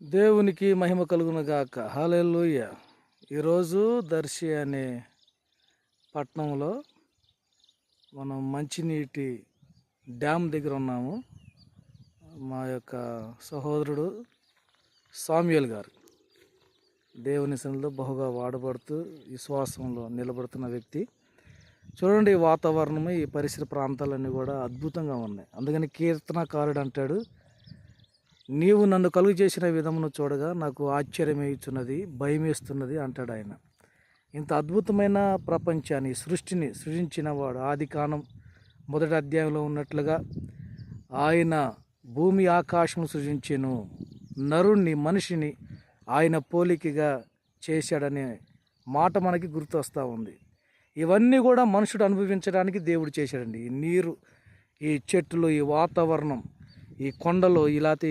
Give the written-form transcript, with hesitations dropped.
దేవునికి మహిమ కలుగును గాక. హల్లెలూయా. ఈరోజు దర్శి అనే పట్టణంలో మనం మంచినీటి డ్యామ్ దగ్గర ఉన్నాము. మా యొక్క సహోదరుడు సామ్యుయల్ గారు దేవుని సన్నిధిలో బహుగా వాడబడుతూ విశ్వాసంలో నిలబడుతున్న వ్యక్తి. చూడండి, ఈ వాతావరణము, ఈ పరిసర ప్రాంతాలన్నీ కూడా అద్భుతంగా ఉన్నాయి. అందుకని కీర్తనకారుడు అంటాడు, నీవు నన్ను కలుగు చేసిన విధమును చూడగా నాకు ఆశ్చర్యమేయుచున్నది, భయమేస్తున్నది అంటాడు ఆయన. ఇంత అద్భుతమైన ప్రపంచాన్ని, సృష్టిని సృజించిన వాడు ఆదికాండం మొదటి అధ్యాయంలో ఉన్నట్లుగా ఆయన భూమి ఆకాశం సృజించెను, నరుణ్ణి మనిషిని ఆయన పోలికగా చేశాడనే మాట మనకి గుర్తొస్తూ ఉంది. ఇవన్నీ కూడా మనుషుడు అనుభవించడానికి దేవుడు చేశాడండి. ఈ నీరు, ఈ చెట్లు, ఈ వాతావరణం, ఈ కొండలు, ఇలాంటి